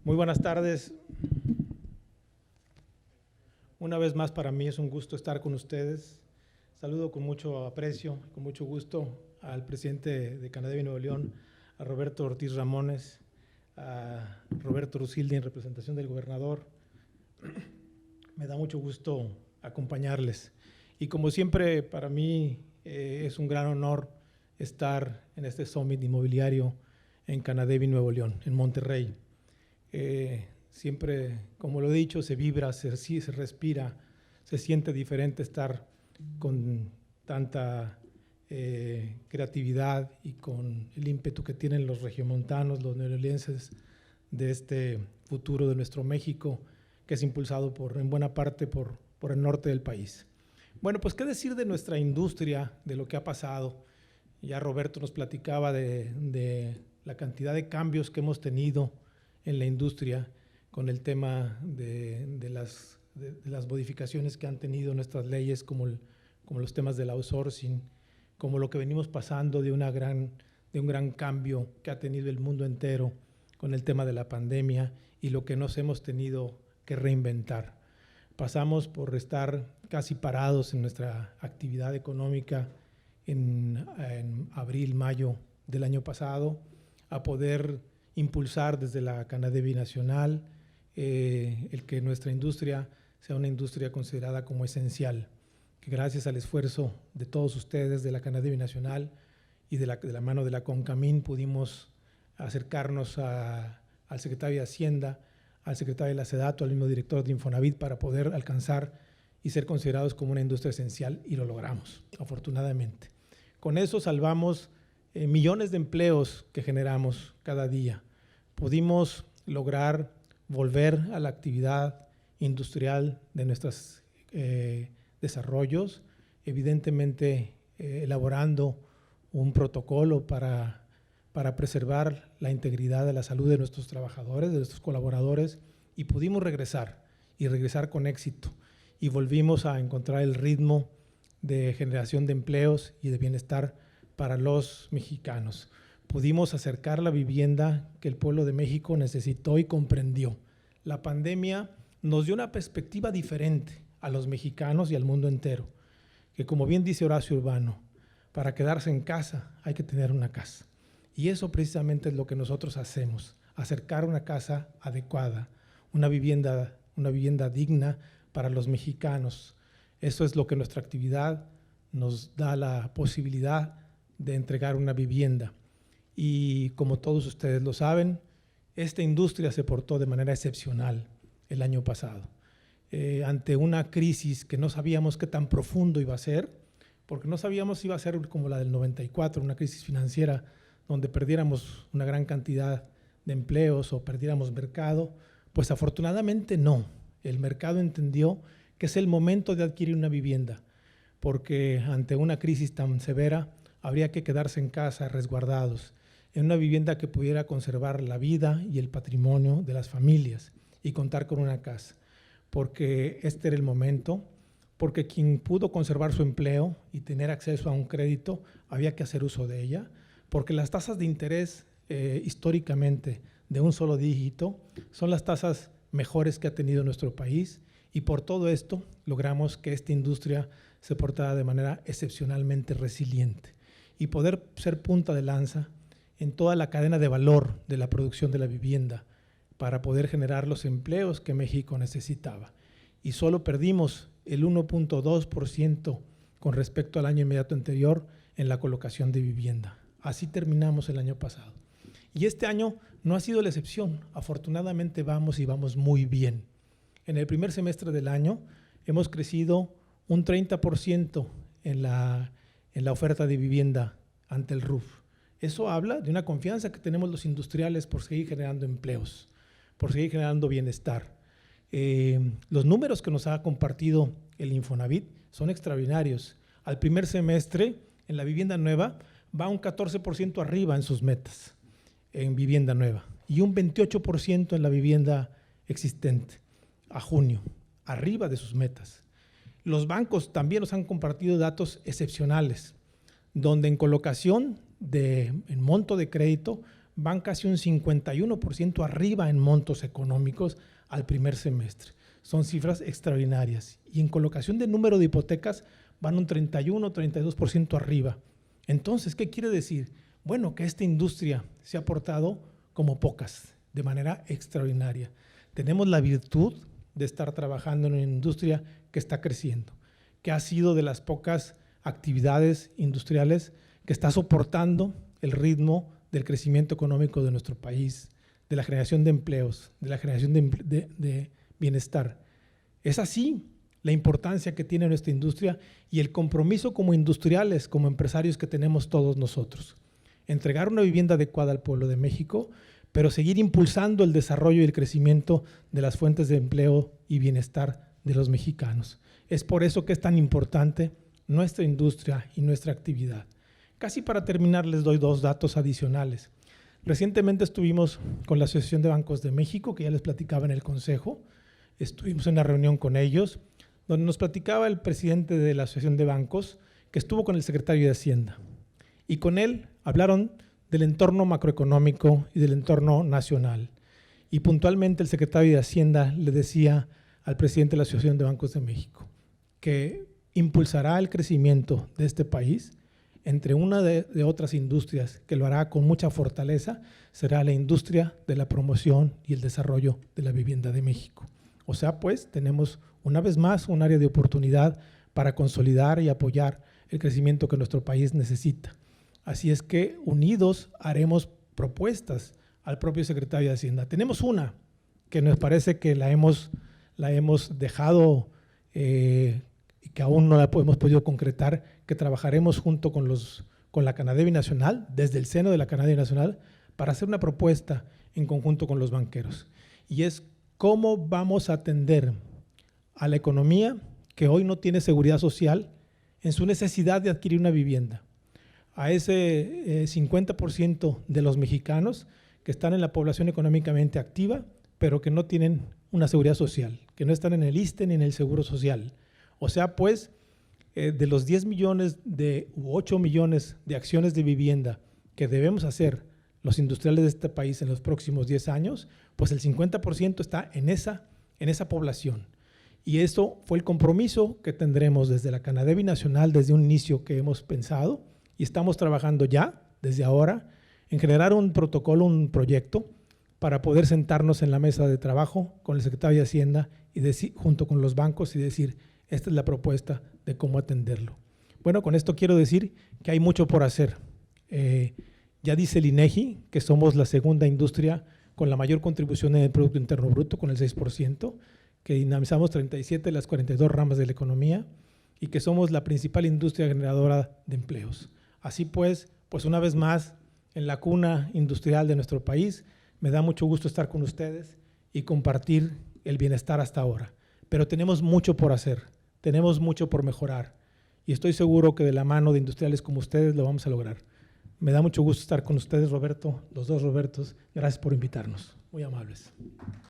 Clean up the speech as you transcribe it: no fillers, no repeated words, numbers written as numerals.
Muy buenas tardes. Una vez más para mí es un gusto estar con ustedes. Saludo con mucho aprecio, con mucho gusto al presidente de Canadevi Nuevo León, a Roberto Ortiz Ramones, a Roberto Rusildi en representación del gobernador. Me da mucho gusto acompañarles. Y como siempre, para mí es un gran honor estar en este Summit Inmobiliario en Canadevi Nuevo León, en Monterrey. Siempre, como lo he dicho, se vibra, se respira, se siente diferente estar con tanta creatividad y con el ímpetu que tienen los regiomontanos, los neoleonenses de este futuro de nuestro México, que es impulsado en buena parte por el norte del país. Bueno, pues qué decir de nuestra industria, de lo que ha pasado. Ya Roberto nos platicaba de la cantidad de cambios que hemos tenido en la industria con el tema de las modificaciones que han tenido nuestras leyes, como los temas del outsourcing, como lo que venimos pasando de un gran cambio que ha tenido el mundo entero con el tema de la pandemia y lo que nos hemos tenido que reinventar. Pasamos por estar casi parados en nuestra actividad económica en abril, mayo del año pasado, a poder impulsar desde la Canadevi Nacional el que nuestra industria sea una industria considerada como esencial, que gracias al esfuerzo de todos ustedes de la Canadevi Nacional y de la mano de la CONCAMIN pudimos acercarnos al secretario de Hacienda, al secretario de la SEDATU, al mismo director de Infonavit para poder alcanzar y ser considerados como una industria esencial, y lo logramos, afortunadamente. Con eso salvamos millones de empleos que generamos cada día. Pudimos lograr volver a la actividad industrial de nuestros desarrollos, evidentemente elaborando un protocolo para preservar la integridad de la salud de nuestros trabajadores, de nuestros colaboradores, y pudimos regresar con éxito, y volvimos a encontrar el ritmo de generación de empleos y de bienestar para los mexicanos. Pudimos acercar la vivienda que el pueblo de México necesitó y comprendió. La pandemia nos dio una perspectiva diferente a los mexicanos y al mundo entero, que como bien dice Horacio Urbano, para quedarse en casa hay que tener una casa. Y eso precisamente es lo que nosotros hacemos, acercar una casa adecuada, una vivienda digna para los mexicanos. Eso es lo que nuestra actividad nos da la posibilidad de entregar una vivienda. Y como todos ustedes lo saben, esta industria se portó de manera excepcional el año pasado. Ante una crisis que no sabíamos qué tan profundo iba a ser, porque no sabíamos si iba a ser como la del 94, una crisis financiera donde perdiéramos una gran cantidad de empleos o perdiéramos mercado, pues afortunadamente no. El mercado entendió que es el momento de adquirir una vivienda, porque ante una crisis tan severa habría que quedarse en casa resguardados, en una vivienda que pudiera conservar la vida y el patrimonio de las familias y contar con una casa, porque este era el momento, porque quien pudo conservar su empleo y tener acceso a un crédito había que hacer uso de ella, porque las tasas de interés históricamente de un solo dígito son las tasas mejores que ha tenido nuestro país, y por todo esto logramos que esta industria se portara de manera excepcionalmente resiliente y poder ser punta de lanza en toda la cadena de valor de la producción de la vivienda para poder generar los empleos que México necesitaba. Y solo perdimos el 1.2% con respecto al año inmediato anterior en la colocación de vivienda. Así terminamos el año pasado. Y este año no ha sido la excepción. Afortunadamente vamos muy bien. En el primer semestre del año hemos crecido un 30% en la oferta de vivienda ante el RUF. Eso habla de una confianza que tenemos los industriales por seguir generando empleos, por seguir generando bienestar. Los números que nos ha compartido el Infonavit son extraordinarios. Al primer semestre, en la vivienda nueva, va un 14% arriba en sus metas, en vivienda nueva, y un 28% en la vivienda existente, a junio, arriba de sus metas. Los bancos también nos han compartido datos excepcionales, donde en colocación en monto de crédito van casi un 51% arriba en montos económicos al primer semestre. Son cifras extraordinarias. Y en colocación de número de hipotecas van un 31, 32% arriba. Entonces, ¿qué quiere decir? Bueno, que esta industria se ha portado como pocas, de manera extraordinaria. Tenemos la virtud de estar trabajando en una industria que está creciendo, que ha sido de las pocas actividades industriales que está soportando el ritmo del crecimiento económico de nuestro país, de la generación de empleos, de la generación de bienestar. Es así la importancia que tiene nuestra industria y el compromiso como industriales, como empresarios que tenemos todos nosotros. Entregar una vivienda adecuada al pueblo de México, pero seguir impulsando el desarrollo y el crecimiento de las fuentes de empleo y bienestar de los mexicanos. Es por eso que es tan importante nuestra industria y nuestra actividad. Casi para terminar les doy 2 datos adicionales. Recientemente estuvimos con la Asociación de Bancos de México, que ya les platicaba en el Consejo. Estuvimos en una reunión con ellos, donde nos platicaba el presidente de la Asociación de Bancos, que estuvo con el secretario de Hacienda. Y con él hablaron del entorno macroeconómico y del entorno nacional. Y puntualmente el secretario de Hacienda le decía al presidente de la Asociación de Bancos de México que impulsará el crecimiento de este país. Entre una de otras industrias que lo hará con mucha fortaleza será la industria de la promoción y el desarrollo de la vivienda de México. O sea, pues tenemos una vez más un área de oportunidad para consolidar y apoyar el crecimiento que nuestro país necesita. Así es que unidos haremos propuestas al propio secretario de Hacienda. Tenemos una que nos parece que la hemos dejado y que aún no la hemos podido concretar, que trabajaremos junto con la Canadevi Nacional, desde el seno de la Canadevi Nacional, para hacer una propuesta en conjunto con los banqueros. Y es cómo vamos a atender a la economía que hoy no tiene seguridad social en su necesidad de adquirir una vivienda. A ese 50% de los mexicanos que están en la población económicamente activa, pero que no tienen una seguridad social, que no están en el ISSSTE ni en el Seguro Social. O sea, pues, de los 10 millones u 8 millones de acciones de vivienda que debemos hacer los industriales de este país en los próximos 10 años, pues el 50% está en esa población. Y eso fue el compromiso que tendremos desde la Canadevi Nacional desde un inicio que hemos pensado y estamos trabajando ya, desde ahora, en generar un protocolo, un proyecto para poder sentarnos en la mesa de trabajo con el secretario de Hacienda y junto con los bancos y decir, esta es la propuesta de cómo atenderlo. Bueno, con esto quiero decir que hay mucho por hacer. Ya dice el INEGI que somos la segunda industria con la mayor contribución en el Producto Interno Bruto, con el 6%, que dinamizamos 37 de las 42 ramas de la economía y que somos la principal industria generadora de empleos. Así pues una vez más, en la cuna industrial de nuestro país, me da mucho gusto estar con ustedes y compartir el bienestar hasta ahora. Pero tenemos mucho por hacer, tenemos mucho por mejorar y estoy seguro que de la mano de industriales como ustedes lo vamos a lograr. Me da mucho gusto estar con ustedes, Roberto, los 2 Robertos. Gracias por invitarnos. Muy amables.